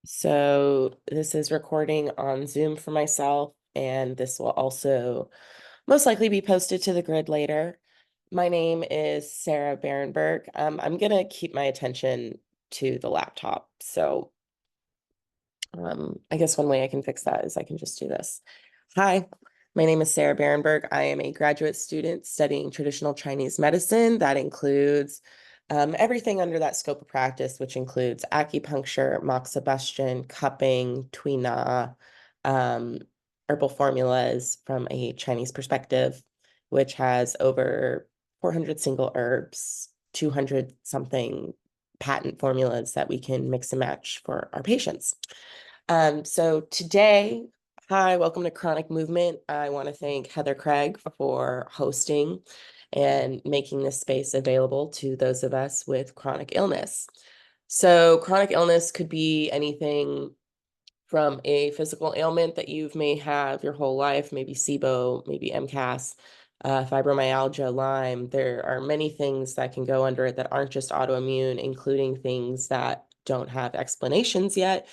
So this is recording on Zoom for myself, and this will also most likely be posted to the grid later. My name is Sarah Barenberg. I'm gonna keep my attention to the laptop. So I guess one way I can fix that is I can just do this. Hi, my name is Sarah Barenberg. I am a graduate student studying traditional Chinese medicine. That includes everything under that scope of practice, which includes acupuncture, moxibustion, cupping, Tui Na, um, herbal formulas from a Chinese perspective, which has over 400 single herbs, 200 something patent formulas that we can mix and match for our patients. So today, hi, welcome to Chronic Movement. I want to thank Heather Craig for hosting and making this space available to those of us with chronic illness. So chronic illness could be anything from a physical ailment that you may have your whole life, maybe SIBO, maybe MCAS, fibromyalgia, Lyme. There are many things that can go under it that aren't just autoimmune, including things that don't have explanations yet,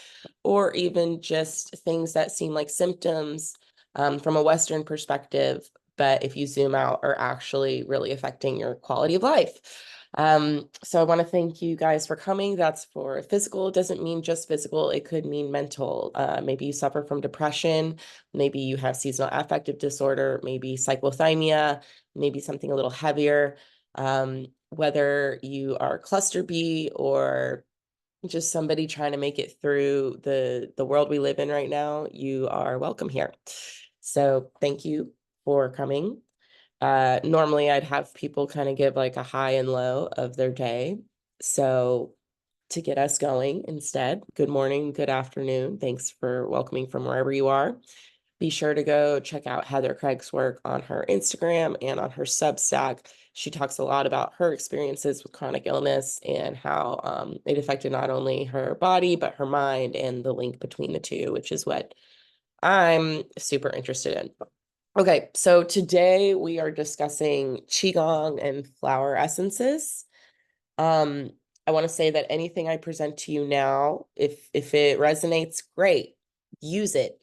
or even just things that seem like symptoms from a Western perspective, but if you zoom out, are actually really affecting your quality of life. So I want to thank you guys for coming. That's for physical. It doesn't mean just physical. It could mean mental. Maybe you suffer from depression. Maybe you have seasonal affective disorder, maybe cyclothymia, maybe something a little heavier. Whether you are cluster B or just somebody trying to make it through the world we live in right now, you are welcome here. So thank you for coming. Normally I'd have people kind of give like a high and low of their day. So to get us going instead, good morning, good afternoon. Thanks for welcoming from wherever you are. Be sure to go check out Heather Craig's work on her Instagram and on her Substack. She talks a lot about her experiences with chronic illness and how it affected not only her body, but her mind and the link between the two, which is what I'm super interested in. Okay, so today we are discussing Qigong and flower essences. Um, I want to say that anything I present to you now, if it resonates, great, use it.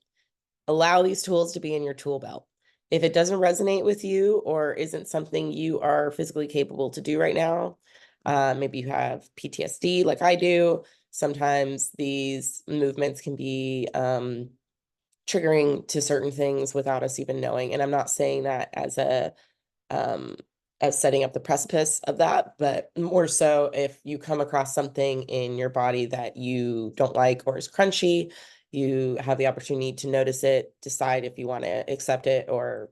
Allow these tools to be in your tool belt. If it doesn't resonate with you or isn't something you are physically capable to do right now, maybe you have PTSD like I do. Sometimes these movements can be triggering to certain things without us even knowing. And I'm not saying that um, as setting up the precipice of that, but more so if you come across something in your body that you don't like or is crunchy, you have the opportunity to notice it, decide if you want to accept it or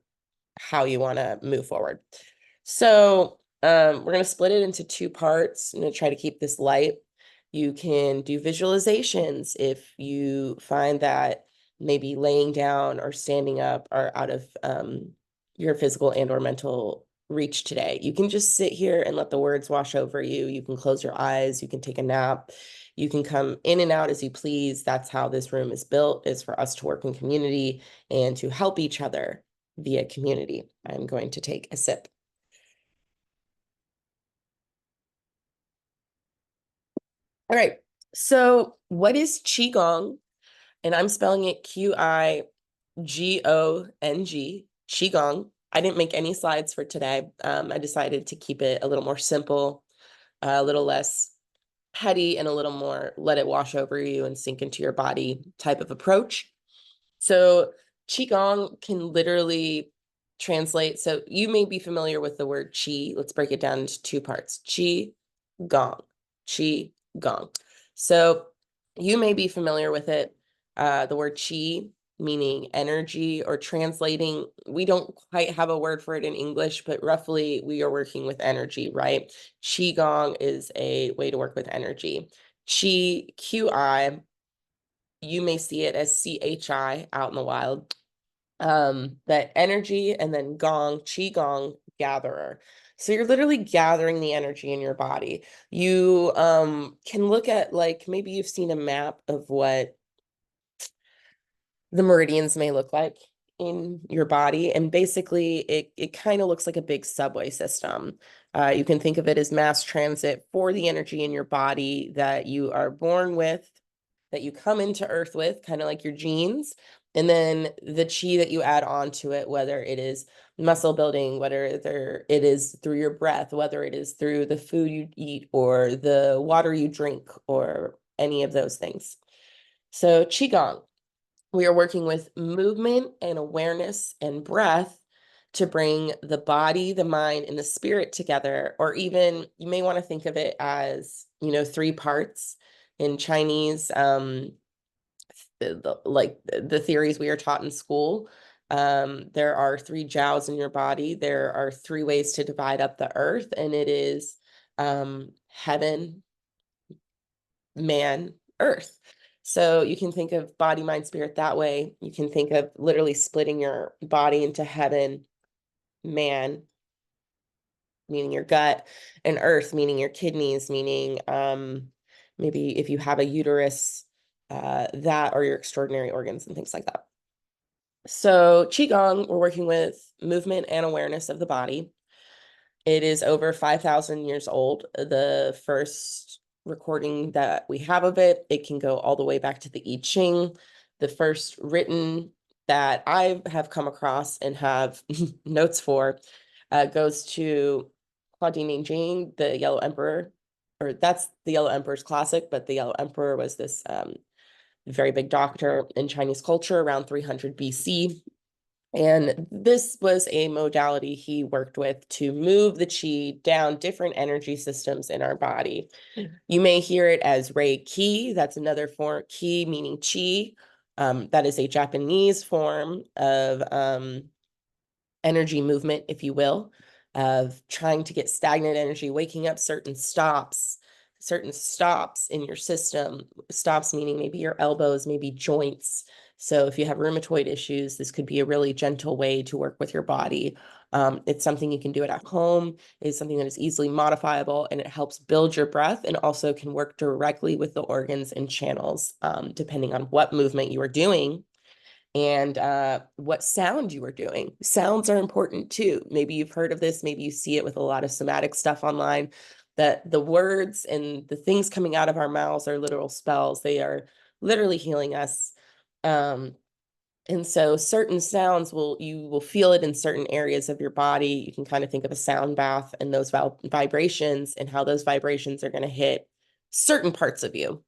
how you want to move forward. So we're going to split it into two parts. I'm going to try to keep this light. You can do visualizations if you find that maybe laying down or standing up are out of your physical and or mental reach today. You can just sit here and let the words wash over you. You can close your eyes. You can take a nap. You can come in and out as you please. That's how this room is built, is for us to work in community and to help each other via community. I'm going to take a sip. All right. So what is Qigong? And I'm spelling it Qigong, Qigong. I didn't make any slides for today. I decided to keep it a little more simple, a little less heady, and a little more let it wash over you and sink into your body type of approach. So Qigong can literally translate. So you may be familiar with the word Qi. Let's break it down into two parts. Qi Gong, Qi Gong. So you may be familiar with it. The word Qi meaning energy or translating. We don't quite have a word for it in English, but roughly we are working with energy, right? Qi Gong is a way to work with energy. Qi, Qi, you may see it as CHI out in the wild. That energy, and then gong, qi gong, gatherer. So you're literally gathering the energy in your body. You can look at, like, maybe you've seen a map of what the meridians may look like in your body, and basically it kind of looks like a big subway system. You can think of it as mass transit for the energy in your body that you are born with, that you come into Earth with, kind of like your genes, and then the chi that you add on to it, whether it is muscle building, whether it is through your breath, whether it is through the food you eat or the water you drink or any of those things. So QiGong, we are working with movement and awareness and breath to bring the body, the mind, and the spirit together. Or even you may want to think of it as, three parts in Chinese, like the theories we are taught in school. There are three jiaos in your body. There are three ways to divide up the earth, and it is heaven, man, earth. So you can think of body, mind, spirit that way. You can think of literally splitting your body into heaven, man, meaning your gut, and earth, meaning your kidneys, meaning maybe if you have a uterus, that or your extraordinary organs and things like that. So Qigong, we're working with movement and awareness of the body. It is over 5,000 years old. The first recording that we have of it, it can go all the way back to the I Ching. The first written that I have come across and have notes for goes to Claudine Jing, the Yellow Emperor, or that's the Yellow Emperor's classic, but the Yellow Emperor was this very big doctor in Chinese culture around 300 BC. And this was a modality he worked with to move the qi down different energy systems in our body. You may hear it as Reiki. That's another form, ki meaning qi. That is a Japanese form of energy movement, if you will, of trying to get stagnant energy, waking up certain stops in your system. Stops meaning maybe your elbows, maybe joints. So if you have rheumatoid issues, this could be a really gentle way to work with your body. It's something you can do it at home. It's something that is easily modifiable, and it helps build your breath and also can work directly with the organs and channels, depending on what movement you are doing and what sound you are doing. Sounds are important too. Maybe you've heard of this, maybe you see it with a lot of somatic stuff online, that the words and the things coming out of our mouths are literal spells. They are literally healing us. And so certain sounds you will feel it in certain areas of your body. You can kind of think of a sound bath and those vibrations and how those vibrations are going to hit certain parts of you.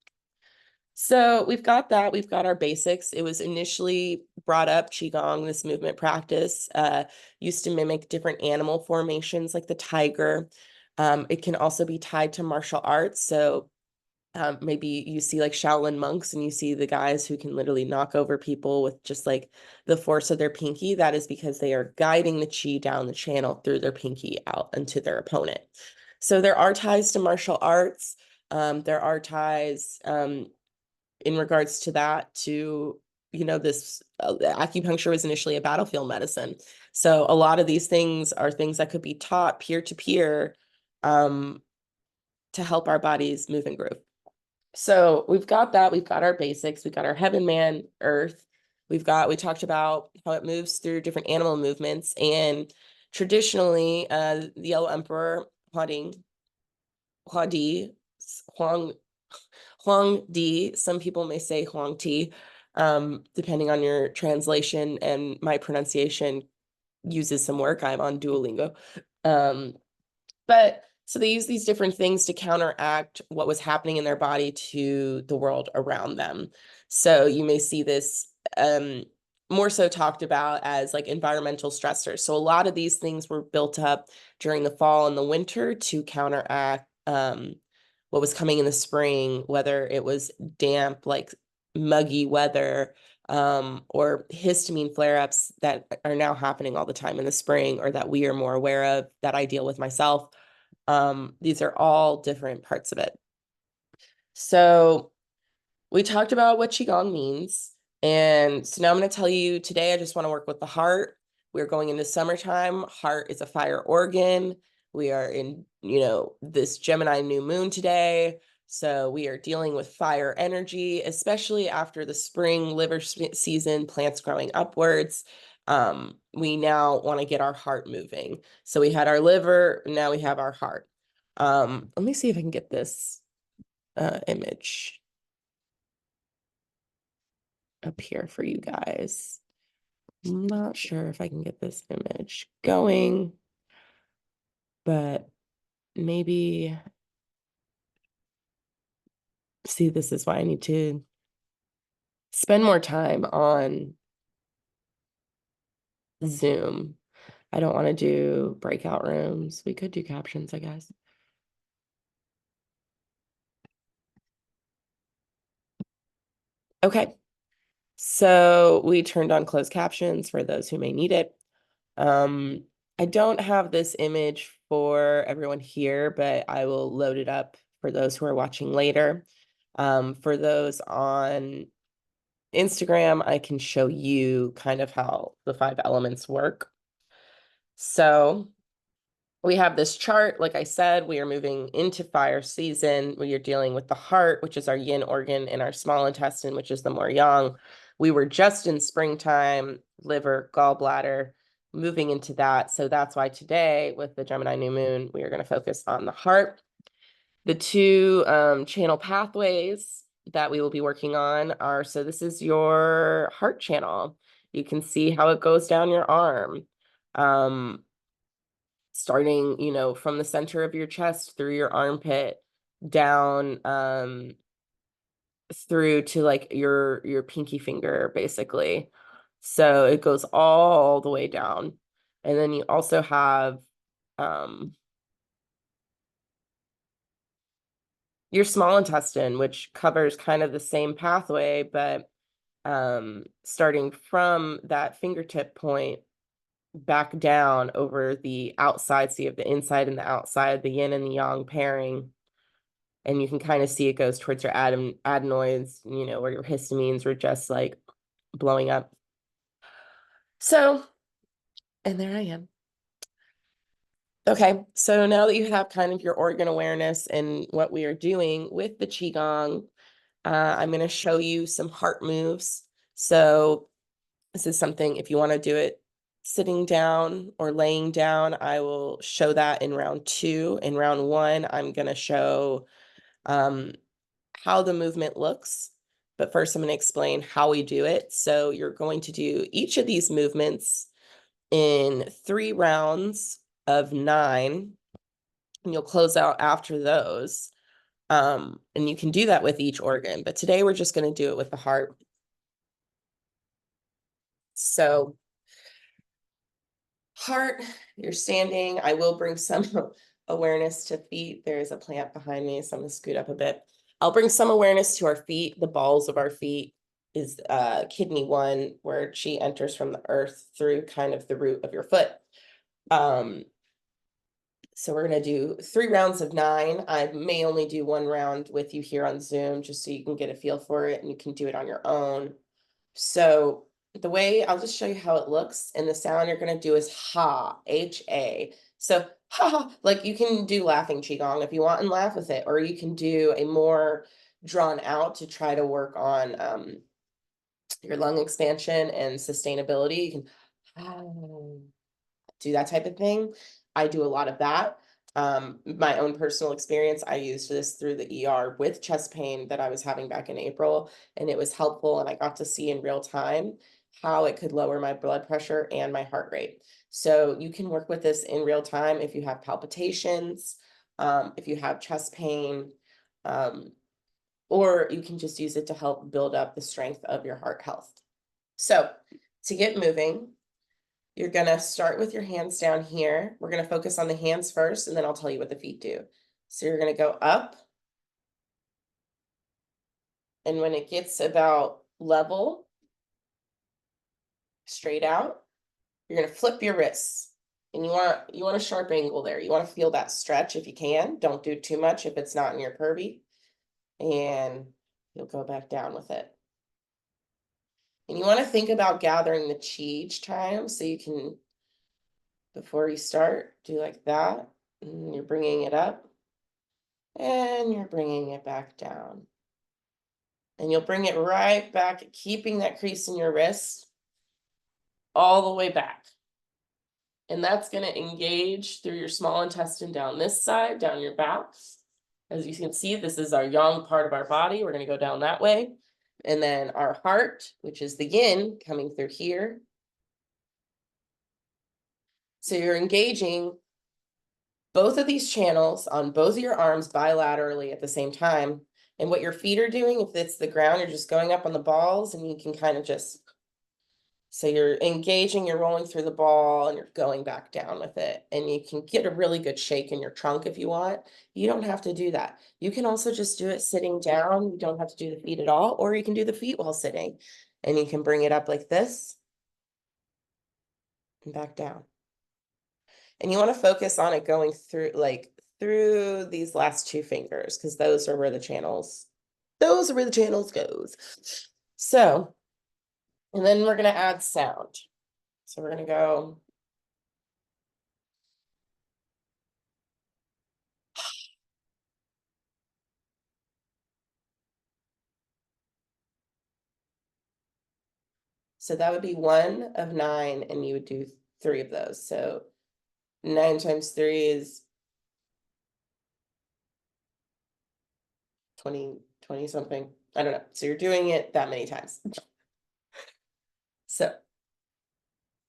So we've got that. We've got our basics. It was initially brought up, Qigong, this movement practice, used to mimic different animal formations like the tiger. It can also be tied to martial arts. So maybe you see like Shaolin monks and you see the guys who can literally knock over people with just like the force of their pinky. That is because they are guiding the qi down the channel through their pinky out into their opponent. So there are ties to martial arts. There are ties in regards to that to this acupuncture was initially a battlefield medicine, so a lot of these things are things that could be taught peer to peer to help our bodies move and groove. So we've got that. We've got our basics. We've got our heaven, man, earth. We talked about how it moves through different animal movements, and traditionally the Yellow Emperor Huadi Huang Huang Di, some people may say Huang Ti, depending on your translation, and my pronunciation uses some work. I'm on Duolingo. But so they use these different things to counteract what was happening in their body to the world around them. So you may see this more so talked about as like environmental stressors. So a lot of these things were built up during the fall and the winter to counteract what was coming in the spring, whether it was damp, like muggy weather, or histamine flare-ups that are now happening all the time in the spring, or that we are more aware of, that I deal with myself. These are all different parts of it. So we talked about what Qigong means. And so now I'm going to tell you today, I just want to work with the heart. We're going into summertime. Heart is a fire organ. We are in, this Gemini new moon today. So we are dealing with fire energy, especially after the spring liver season, plants growing upwards. We now want to get our heart moving. So we had our liver, now we have our heart. Let me see if I can get this image. up here for you guys. I'm not sure if I can get this image going, but maybe, see, this is why I need to spend more time on Zoom. I don't want to do breakout rooms. We could do captions, I guess. Okay, so we turned on closed captions for those who may need it. I don't have this image for everyone here, but I will load it up for those who are watching later. For those on Instagram, I can show you kind of how the 5 elements work. So we have this chart. Like I said, we are moving into fire season. We are dealing with the heart, which is our yin organ, and our small intestine, which is the more yang. We were just in springtime, liver, gallbladder, moving into that. So that's why today, with the Gemini new moon, we are going to focus on the heart. The 2 channel pathways that we will be working on are, so this is your heart channel. You can see how it goes down your arm. Starting, from the center of your chest through your armpit down through to like your pinky finger, basically. So it goes all the way down. And then you also have your small intestine, which covers kind of the same pathway, but starting from that fingertip point back down over the outside. So you have the inside and the outside, the yin and the yang pairing. And you can kind of see it goes towards your adenoids, where your histamines were just like blowing up. So, and there I am. Okay, so now that you have kind of your organ awareness and what we are doing with the QiGong, I'm going to show you some heart moves. So this is something, if you want to do it sitting down or laying down, I will show that in round 2. In round 1, I'm going to show how the movement looks. But first, I'm going to explain how we do it. So you're going to do each of these movements in 3 rounds of 9, and you'll close out after those. And you can do that with each organ, but today we're just going to do it with the heart. So heart, you're standing. I will bring some awareness to feet. There is a plant behind me, so I'm going to scoot up a bit. I'll bring some awareness to our feet. The balls of our feet is kidney 1, where chi enters from the earth through kind of the root of your foot. So we're going to do 3 rounds of 9. I may only do 1 round with you here on Zoom, just so you can get a feel for it and you can do it on your own. So the way, I'll just show you how it looks, and the sound you're going to do is ha, H-A. So ha, like you can do laughing qigong if you want and laugh with it, or you can do a more drawn out to try to work on your lung expansion and sustainability. You can do that type of thing. I do a lot of that. My own personal experience, I used this through the ER with chest pain that I was having back in April, and it was helpful, and I got to see in real time how it could lower my blood pressure and my heart rate. So you can work with this in real time if you have palpitations, if you have chest pain, or you can just use it to help build up the strength of your heart health. So to get moving, you're going to start with your hands down here. We're going to focus on the hands first, and then I'll tell you what the feet do. So you're going to go up. And when it gets about level, straight out, you're going to flip your wrists. And you want a sharp angle there. You want to feel that stretch if you can. Don't do too much if it's not in your purview. And you'll go back down with it. And you want to think about gathering the chi each time, so you can, before you start, do like that. And you're bringing it up. And you're bringing it back down. And you'll bring it right back, keeping that crease in your wrist all the way back. And that's going to engage through your small intestine down this side, down your back. As you can see, this is our yang part of our body. We're going to go down that way. And then our heart, which is the yin, coming through here. So you're engaging both of these channels on both of your arms bilaterally at the same time. And what your feet are doing, if it's the ground, you're just going up on the balls and you can kind of just, so you're engaging, you're rolling through the ball and you're going back down with it. And you can get a really good shake in your trunk if you want. You don't have to do that. You can also just do it sitting down. You don't have to do the feet at all, or you can do the feet while sitting. And you can bring it up like this and back down. And you want to focus on it going through, like through these last two fingers, because those are where the channels goes. So, and then we're going to add sound. So we're going to go. So that would be 1 of 9, and you would do 3 of those. So 9 times 3 is 20 something. I don't know. So you're doing it that many times. So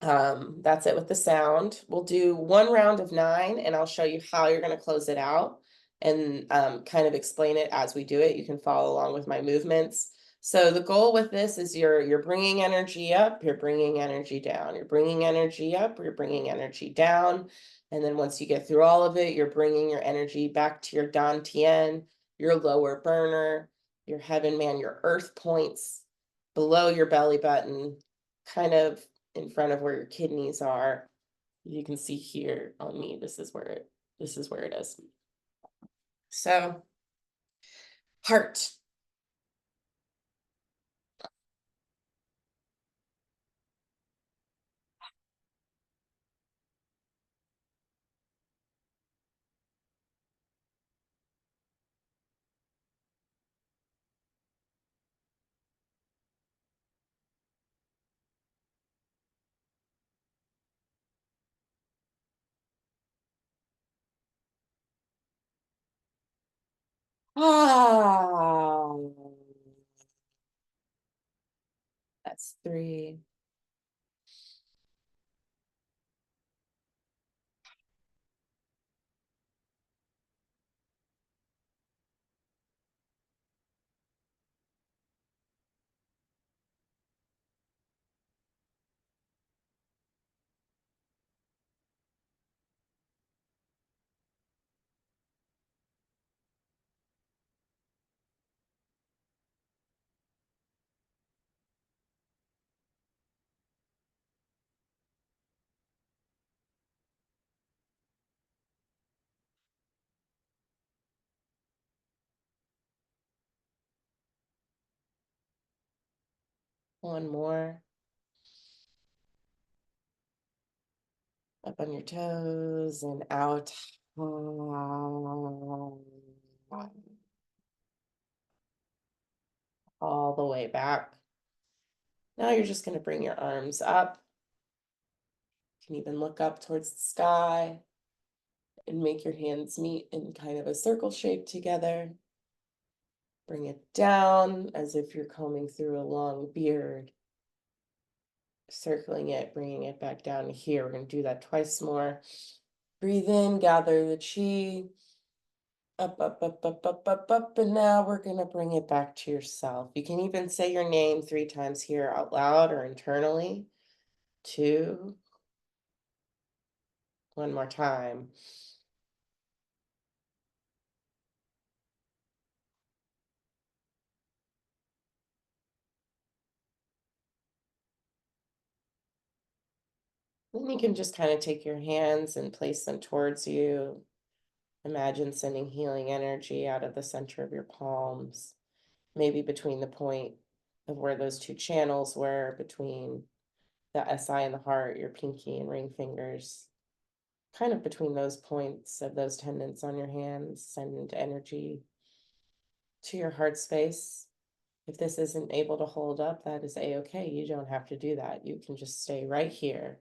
that's it with the sound. We'll do 1 round of 9, and I'll show you how you're going to close it out and kind of explain it as we do it. You can follow along with my movements. So the goal with this is you're bringing energy up, you're bringing energy down, you're bringing energy up, you're bringing energy down. And then once you get through all of it, you're bringing your energy back to your Dantian, your lower burner, your heaven man, your earth points below your belly button, kind of in front of where your kidneys are. You can see here on me, this is where it is. So heart. Ah, that's 3. One more. Up on your toes and out. All the way back. Now you're just going to bring your arms up. You can even look up towards the sky and make your hands meet in kind of a circle shape together. Bring it down as if you're combing through a long beard. Circling it, bringing it back down here. We're going to do that twice more. Breathe in, gather the chi. Up, up, up, up, up, up, up. And now we're going to bring it back to yourself. You can even say your name 3 times here out loud or internally. 2. One more time. Then you can just kind of take your hands and place them towards you. Imagine sending healing energy out of the center of your palms, maybe between the point of where those 2 channels were, between the SI and the heart, your pinky and ring fingers, kind of between those points of those tendons on your hands. Send energy to your heart space. If this isn't able to hold up, that is a-okay. You don't have to do that. You can just stay right here.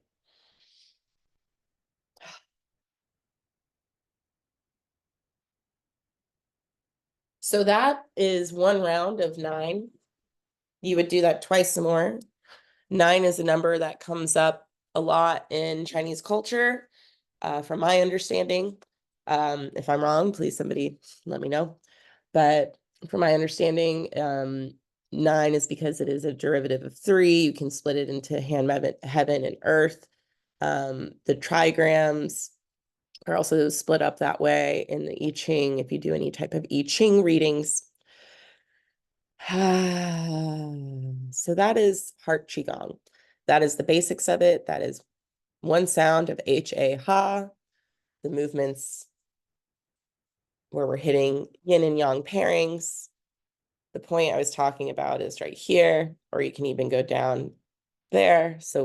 So that is 1 round of 9. You would do that twice more. 9 is a number that comes up a lot in Chinese culture, from my understanding. If I'm wrong, please somebody let me know. But from my understanding, 9 is because it is a derivative of 3. You can split it into heaven and earth. The trigrams are also split up that way in the I Ching, if you do any type of I Ching readings. So that is heart qigong. That is the basics of it. That is one sound of H-A ha, the movements where we're hitting yin and yang pairings. The point I was talking about is right here, or you can even go down there. So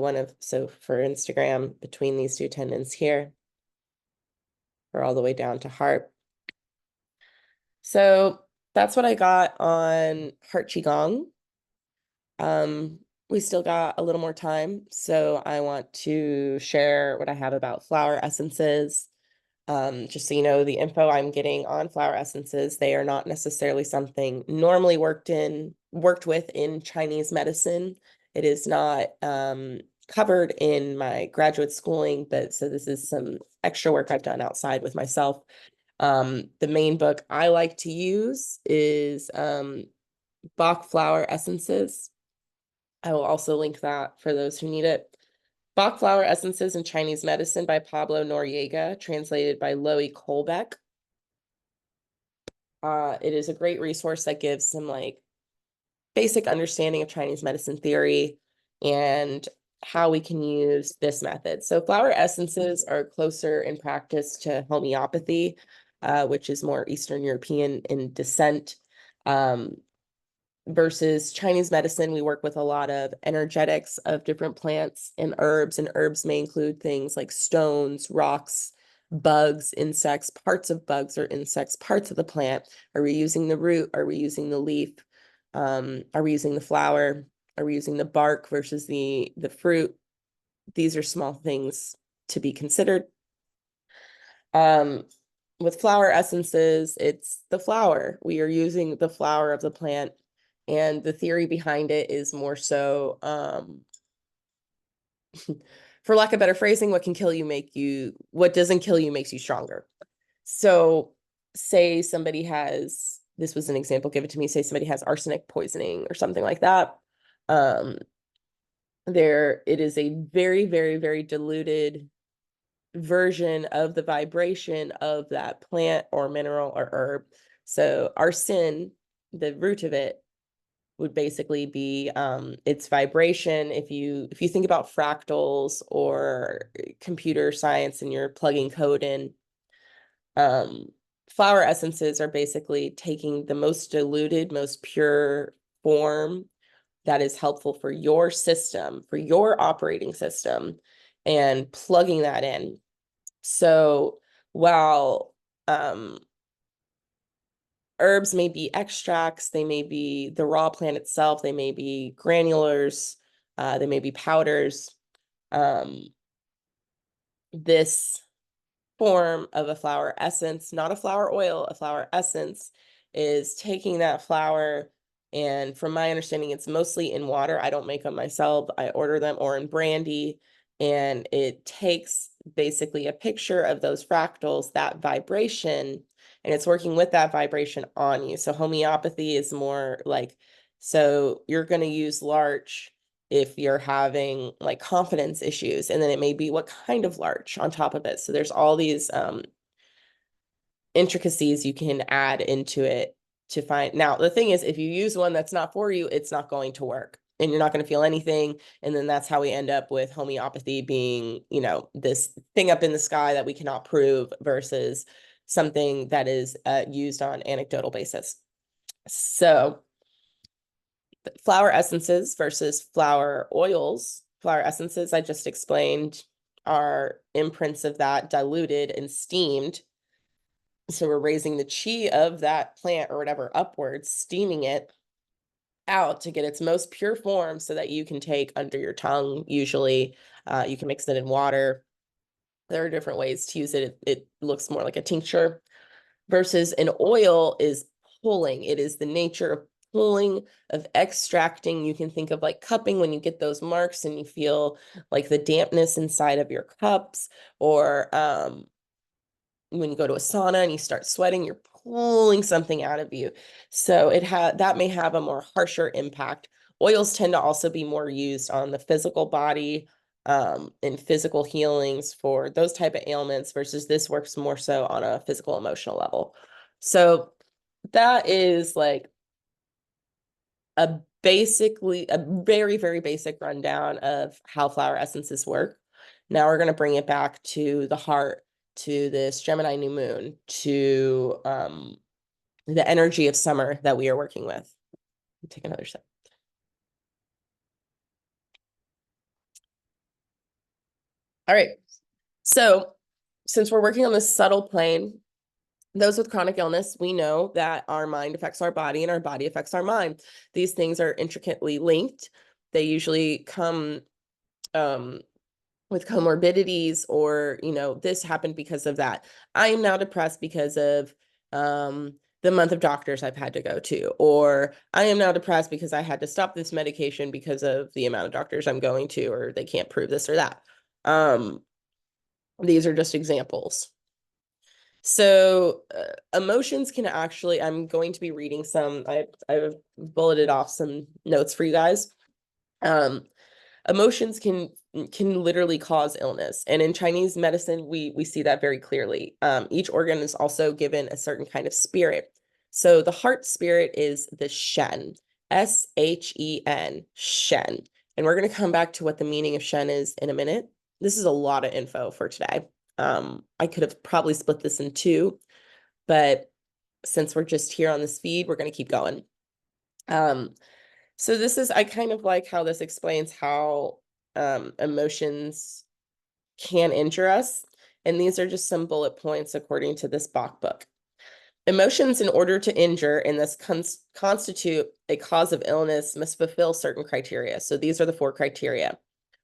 for Instagram, between these two tendons here, or all the way down to heart. So that's what I got on heart qigong. We still got a little more time, so I want to share what I have about flower essences. Just so you know, the info I'm getting on flower essences, they are not necessarily something normally worked with in Chinese medicine. It is not covered in my graduate schooling, but so this is some extra work I've done outside with myself. The main book I like to use is Bach flower essences. I will also link that for those who need it. Bach Flower Essences in Chinese Medicine by Pablo Noriega, translated by Loie Kolbeck. It is a great resource that gives some like basic understanding of Chinese medicine theory and how we can use this method. So flower essences are closer in practice to homeopathy, which is more Eastern European in descent. Versus Chinese medicine, we work with a lot of energetics of different plants and herbs may include things like stones, rocks, bugs, insects, parts of bugs or insects, parts of the plant. Are we using the root? Are we using the leaf? Are we using the flower? Are we using the bark versus the fruit? These are small things to be considered. With flower essences, it's the flower. We are using the flower of the plant. And the theory behind it is more so, for lack of better phrasing, what doesn't kill you makes you stronger. So say somebody has, this was an example given to me, say somebody has arsenic poisoning or something like that. It is a very, very, very diluted version of the vibration of that plant or mineral or herb. So arsen, the root of it, would basically be its vibration. If you think about fractals or computer science and you're plugging code in, flower essences are basically taking the most diluted, most pure form that is helpful for your system, for your operating system, and plugging that in. So while herbs may be extracts, they may be the raw plant itself, they may be granulars, they may be powders. This form of a flower essence, not a flower oil, a flower essence, is taking that flower, and from my understanding, it's mostly in water. I don't make them myself. I order them, or in brandy, and it takes basically a picture of those fractals, that vibration, and it's working with that vibration on you. So homeopathy is more like, so you're going to use larch if you're having like confidence issues, and then it may be what kind of larch on top of it. So there's all these intricacies you can add into it to find. Now, the thing is, if you use one that's not for you, it's not going to work and you're not going to feel anything. And then that's how we end up with homeopathy being, this thing up in the sky that we cannot prove versus something that is used on anecdotal basis. So flower essences versus flower oils. Flower essences, I just explained, are imprints of that diluted and steamed. So we're raising the chi of that plant or whatever upwards, steaming it out to get its most pure form so that you can take under your tongue. Usually you can mix it in water. There are different ways to use it. It looks more like a tincture versus an oil is pulling. It is the nature of pulling, of extracting. You can think of like cupping when you get those marks and you feel like the dampness inside of your cups, or when you go to a sauna and you start sweating, you're pulling something out of you. So that may have a more harsher impact. Oils tend to also be more used on the physical body, in physical healings for those type of ailments, versus this works more so on a physical emotional level. So that is like a very, very basic rundown of how flower essences work. Now we're going to bring it back to the heart, to this Gemini new moon, to the energy of summer that we are working with. Take another sip. All right. So since we're working on this subtle plane, those with chronic illness, we know that our mind affects our body and our body affects our mind. These things are intricately linked. They usually come with comorbidities, or, this happened because of that. I am now depressed because of the month of doctors I've had to go to, or I am now depressed because I had to stop this medication because of the amount of doctors I'm going to, or they can't prove this or that. These are just examples. So emotions can actually, I'm going to be reading I've bulleted off some notes for you guys. Emotions can literally cause illness, and in Chinese medicine we see that very clearly. Each organ is also given a certain kind of spirit. So the heart spirit is the Shen, Shen, Shen. And we're going to come back to what the meaning of Shen is in a minute. This is a lot of info for today. I could have probably split this in two, but since we're just here on this feed, we're going to keep going. So I kind of like how this explains how emotions can injure us. And these are just some bullet points according to this Bach book. Emotions, in order to injure and thus constitute a cause of illness, must fulfill certain criteria. So these are the 4 criteria.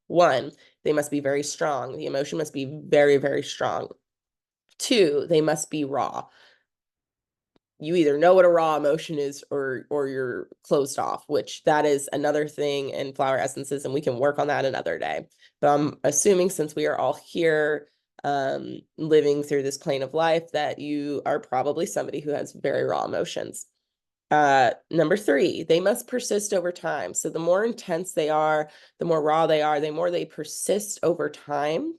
1, they must be very strong. The emotion must be very, very strong. 2, they must be raw. You either know what a raw emotion is, or you're closed off, which that is another thing in flower essences, and we can work on that another day. But I'm assuming, since we are all here living through this plane of life, that you are probably somebody who has very raw emotions. Number 3, they must persist over time. So the more intense they are, the more raw they are, the more they persist over time,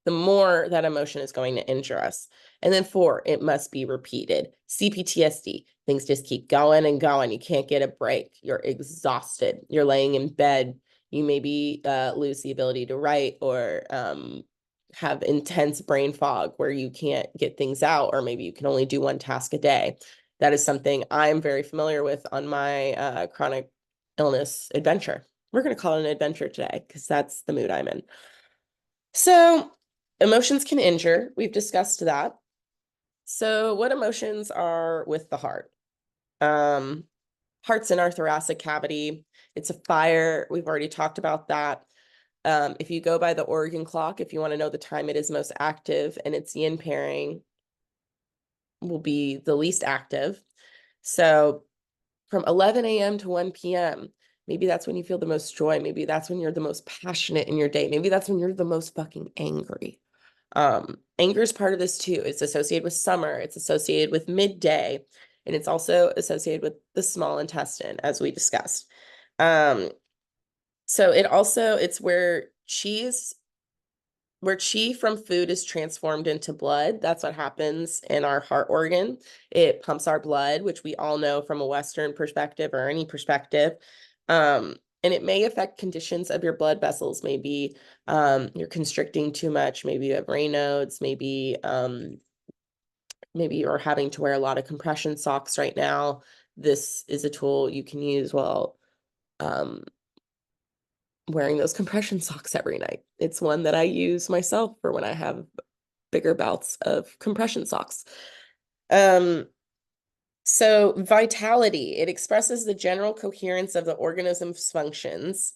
the more that emotion is going to injure us. And then 4, it must be repeated. CPTSD, things just keep going and going. You can't get a break. You're exhausted. You're laying in bed. You maybe lose the ability to write, or have intense brain fog where you can't get things out, or maybe you can only do one task a day. That is something I'm very familiar with on my chronic illness adventure. We're going to call it an adventure today because that's the mood I'm in. So emotions can injure. We've discussed that. So what emotions are with the heart? Heart's in our thoracic cavity. It's a fire. We've already talked about that. If you go by the Oregon clock, if you want to know the time it is most active, and its yin pairing will be the least active. So from 11 a.m. to 1 p.m., maybe that's when you feel the most joy. Maybe that's when you're the most passionate in your day. Maybe that's when you're the most fucking angry. Anger is part of this too. It's associated with summer. It's associated with midday, and it's also associated with the small intestine, as we discussed. So it's where chi from food is transformed into blood. That's what happens in our heart organ. It pumps our blood, which we all know from a Western perspective, or any perspective. And it may affect conditions of your blood vessels. Maybe you're constricting too much. Maybe you have Raynaud's. Maybe you're having to wear a lot of compression socks right now. This is a tool you can use while wearing those compression socks every night. It's one that I use myself for when I have bigger bouts of compression socks. So vitality, it expresses the general coherence of the organism's functions.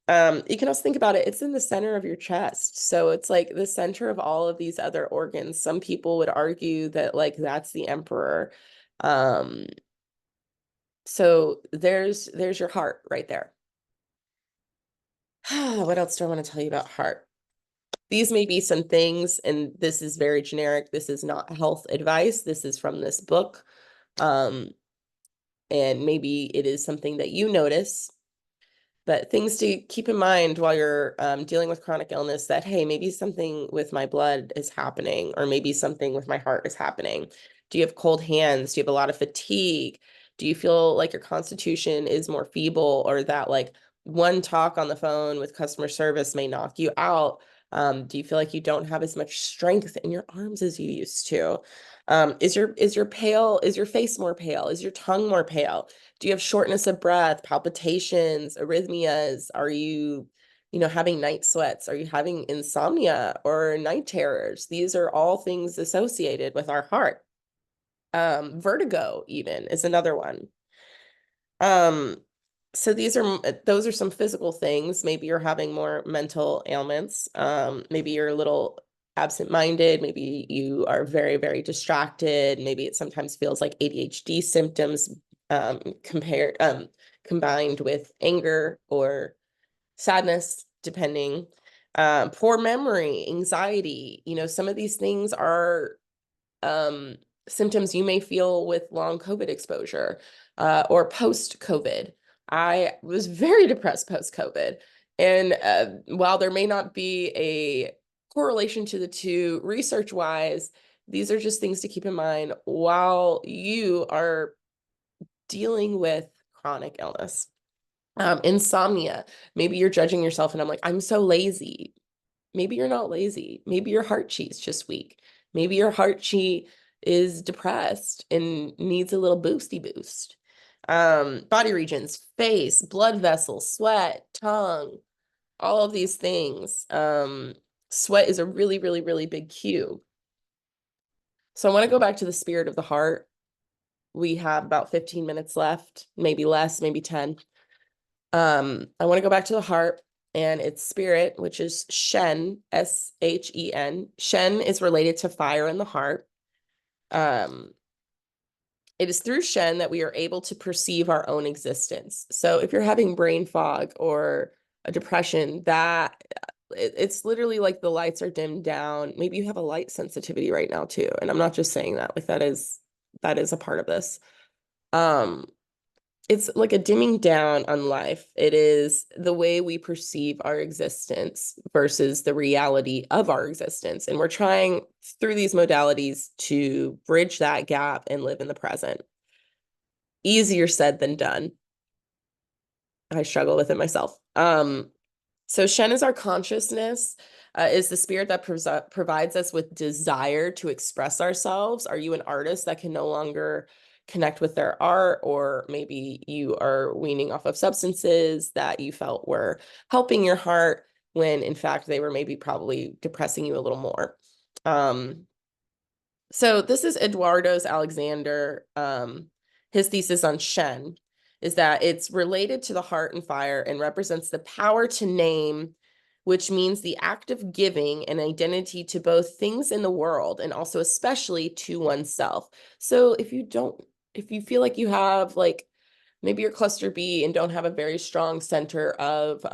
You can also think about it, it's in the center of your chest. So it's like the center of all of these other organs. Some people would argue that like that's the emperor. So there's your heart right there. What else do I want to tell you about heart? These may be some things, and this is very generic. This is not health advice. This is from this book. Um, and maybe it is something that you notice, but things to keep in mind while you're dealing with chronic illness that, hey, maybe something with my blood is happening, or maybe something with my heart is happening. Do you have cold hands? Do you have a lot of fatigue? Do you feel like your constitution is more feeble, or that like one talk on the phone with customer service may knock you out? Do you feel like you don't have as much strength in your arms as you used to? Is your face more pale? Is your tongue more pale? Do you have shortness of breath, palpitations, arrhythmias? Are you, having night sweats? Are you having insomnia or night terrors? These are all things associated with our heart. Vertigo even is another one. Um, so those are some physical things. Maybe you're having more mental ailments. Maybe you're a little absent-minded. Maybe you are very, very distracted. Maybe it sometimes feels like ADHD symptoms compared combined with anger or sadness, depending. Poor memory, anxiety. Some of these things are um, symptoms you may feel with long COVID exposure or post-COVID. I was very depressed post-COVID. And while there may not be a correlation to the two research-wise, these are just things to keep in mind while you are dealing with chronic illness. Insomnia. Maybe you're judging yourself and I'm like, I'm so lazy. Maybe you're not lazy. Maybe your heart chi's just weak. Maybe your heart chi is depressed and needs a little boosty boost. Body regions, face, blood vessels, sweat, tongue, all of these things. Sweat is a really, really, really big cue. So I want to go back to the spirit of the heart. We have about 15 minutes left, maybe less, maybe 10. I want to go back to the heart and its spirit, which is Shen, S-H-E-N. Shen is related to fire in the heart. It is through Shen that we are able to perceive our own existence. So if you're having brain fog or a depression, it's literally like the lights are dimmed down. Maybe you have a light sensitivity right now too. And I'm not just saying that, like that is a part of this. It's like a dimming down on life. It is the way we perceive our existence versus the reality of our existence. And we're trying through these modalities to bridge that gap and live in the present. Easier said than done. I struggle with it myself. So Shen is our consciousness, is the spirit that provides us with desire to express ourselves. Are you an artist that can no longer connect with their art, or maybe you are weaning off of substances that you felt were helping your heart when in fact they were maybe probably depressing you a little more. So this is Eduardo's Alexander. His thesis on Shen is that it's related to the heart and fire and represents the power to name, which means the act of giving an identity to both things in the world and also especially to oneself. So if you feel like you have like maybe you're cluster B and don't have a very strong center of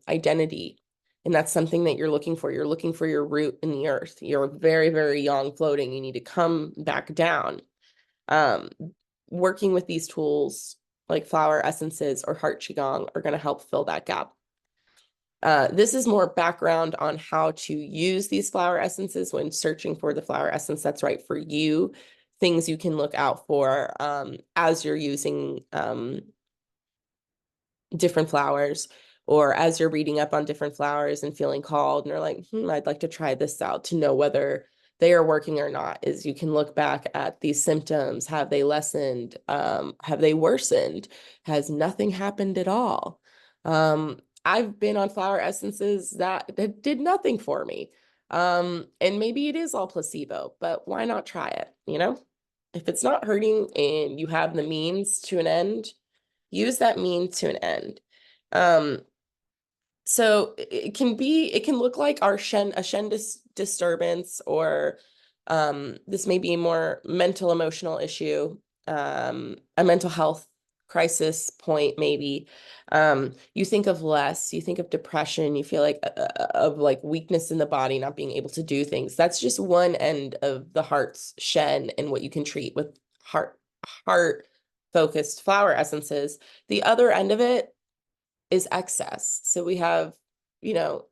identity, and that's something that you're looking for. You're looking for your root in the earth. You're very, very young floating. You need to come back down. Um, Working with these tools like flower essences or heart qigong are going to help fill that gap. This is more background on how to use these flower essences when searching for the flower essence that's right for you, things you can look out for as you're using different flowers, or as you're reading up on different flowers and feeling called and you're like, I'd like to try this out to know whether they are working or not, is you can look back at these symptoms. Have they lessened? Have they worsened? Has nothing happened at all? I've been on flower essences that did nothing for me. And maybe it is all placebo, but why not try it? If it's not hurting and you have the means to an end, use that means to an end. So it can look like a Shen disturbance, or this may be a more mental emotional issue, a mental health crisis point, maybe. You think of less, you think of depression, you feel like of like weakness in the body, not being able to do things. That's just one end of the heart's shen and what you can treat with heart focused flower essences. The other end of it is excess. So we have, you know,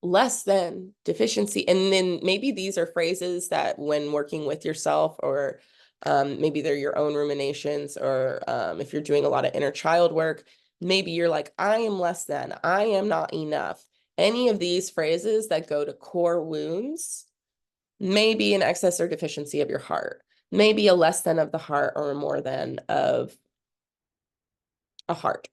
less than deficiency. And then maybe these are phrases that when working with yourself, or maybe they're your own ruminations, or if you're doing a lot of inner child work, maybe you're like, I am less than, I am not enough. Any of these phrases that go to core wounds may be an excess or deficiency of your heart, maybe a less than of the heart or a more than of a heart.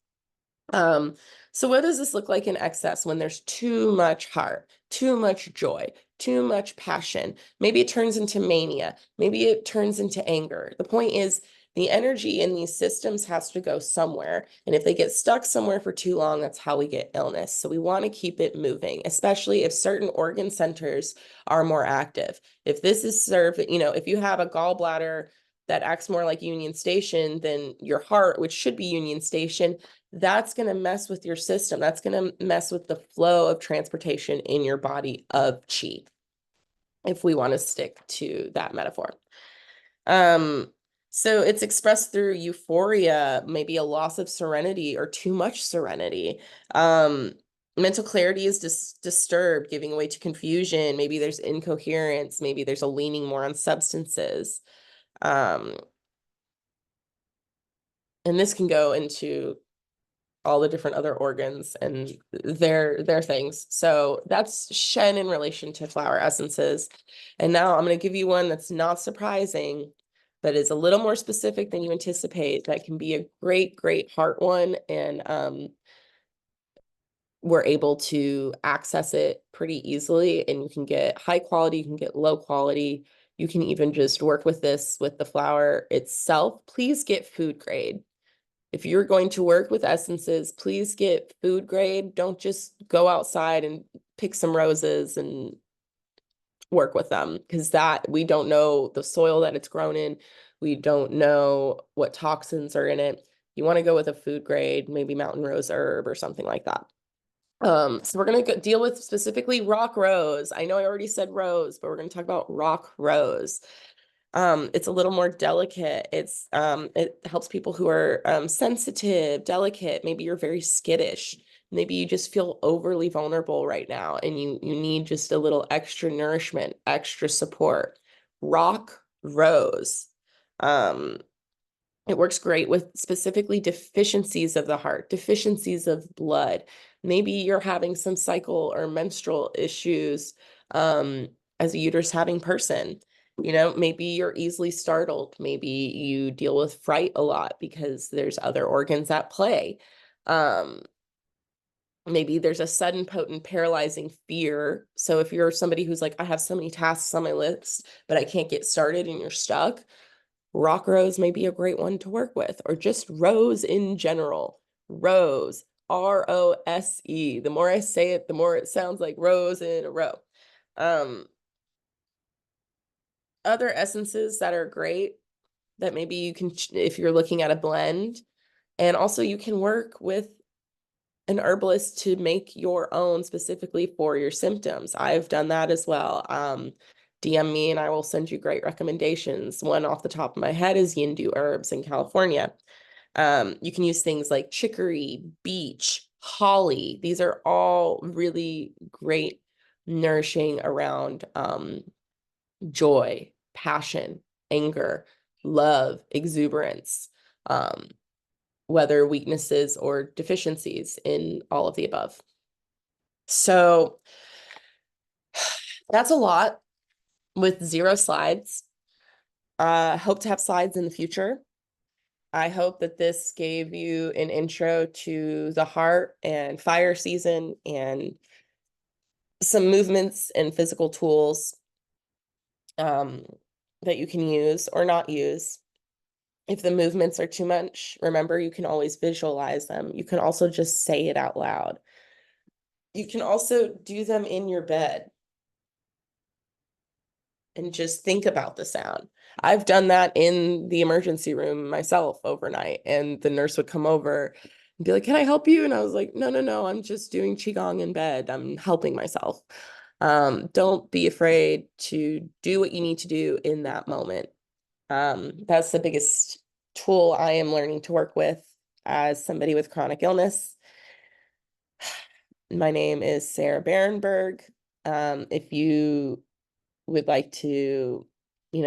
So what does this look like in excess when there's too much heart, too much joy, too much passion? Maybe it turns into mania. Maybe it turns into anger. The point is the energy in these systems has to go somewhere. And if they get stuck somewhere for too long, that's how we get illness. So we want to keep it moving, especially if certain organ centers are more active. If this is served, you know, if you have a gallbladder that acts more like Union Station than your heart, which should be Union Station, that's going to mess with your system. That's going to mess with the flow of transportation in your body of chi, if we want to stick to that metaphor. So it's expressed through euphoria, maybe a loss of serenity or too much serenity. Mental clarity is disturbed, giving way to confusion. Maybe there's incoherence. Maybe there's a leaning more on substances. And this can go into all the different other organs and their things. So that's Shen in relation to flower essences. And now I'm going to give you one that's not surprising, but is a little more specific than you anticipate. That can be a great heart one. And we're able to access it pretty easily. And you can get high quality, you can get low quality. You can even just work with this with the flower itself. Please get food grade. If you're going to work with essences, please get food grade. Don't just go outside and pick some roses and work with them, because that we don't know the soil that it's grown in. We don't know what toxins are in it. You want to go with a food grade, maybe mountain rose herb or something like that. So we're going to deal with specifically rock rose. I know I already said rose, but we're going to talk about rock rose. It's a little more delicate. It helps people who are sensitive, delicate. Maybe you're very skittish. Maybe you just feel overly vulnerable right now and you need just a little extra nourishment, extra support. Rock rose. It works great with specifically deficiencies of the heart, deficiencies of blood. Maybe you're having some cycle or menstrual issues as a uterus having person. You know, maybe you're easily startled. Maybe you deal with fright a lot because there's other organs at play. Maybe there's a sudden, potent, paralyzing fear. So if you're somebody who's like, I have so many tasks on my list, but I can't get started and you're stuck, rock rose may be a great one to work with, or just rose in general. Rose, R-O-S-E. The more I say it, the more it sounds like rows in a row. Other essences that are great that maybe you can, if you're looking at a blend, and also you can work with an herbalist to make your own specifically for your symptoms. I've done that as well. DM me and I will send you great recommendations. One off the top of my head is Yindu Herbs in California. You can use things like chicory, beech, holly. These are all really great nourishing around joy, passion, anger, love, exuberance, whether weaknesses or deficiencies in all of the above. So that's a lot with 0 slides. Hope to have slides in the future. I hope that this gave you an intro to the heart and fire season and some movements and physical tools that you can use or not use. If the movements are too much, remember, you can always visualize them. You can also just say it out loud. You can also do them in your bed and just think about the sound. I've done that in the emergency room myself overnight, and the nurse would come over and be like, "Can I help you?" And I was like, "No, no, no, I'm just doing qigong in bed. I'm helping myself." Don't be afraid to do what you need to do in that moment. That's the biggest tool I am learning to work with as somebody with chronic illness. My name is Sarah Barenberg. If you would like to,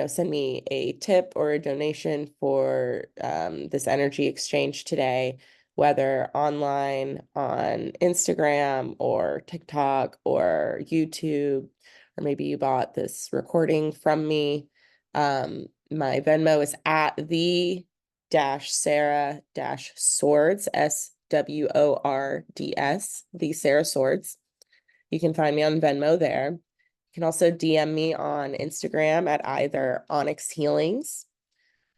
send me a tip or a donation for this energy exchange today, whether online on Instagram or TikTok or YouTube, or maybe you bought this recording from me. My Venmo is at the dash Sarah dash Swords, SWORDS, the Sarah Swords. You can find me on Venmo there. You can also DM me on Instagram at either Onyx Healings,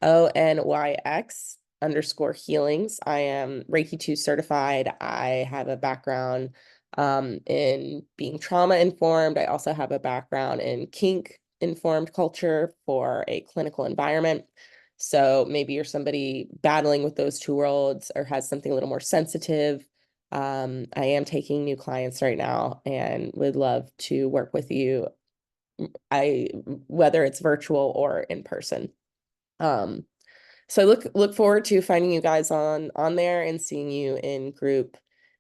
ONYX_healings. I am Reiki 2 certified. I have a background in being trauma informed. I also have a background in kink informed culture for a clinical environment. So maybe you're somebody battling with those two worlds or has something a little more sensitive. I am taking new clients right now and would love to work with you. Whether it's virtual or in person. Um, so I look forward to finding you guys on there and seeing you in group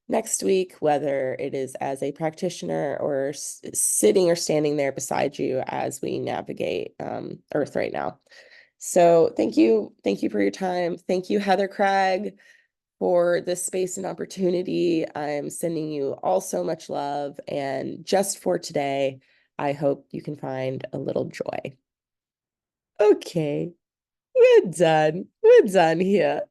next week, whether it is as a practitioner or sitting or standing there beside you as we navigate Earth right now. So thank you for your time. Thank you, Heather Craig, for this space and opportunity. I'm sending you all so much love, and just for today, I hope you can find a little joy. Okay, we're done. We're done here.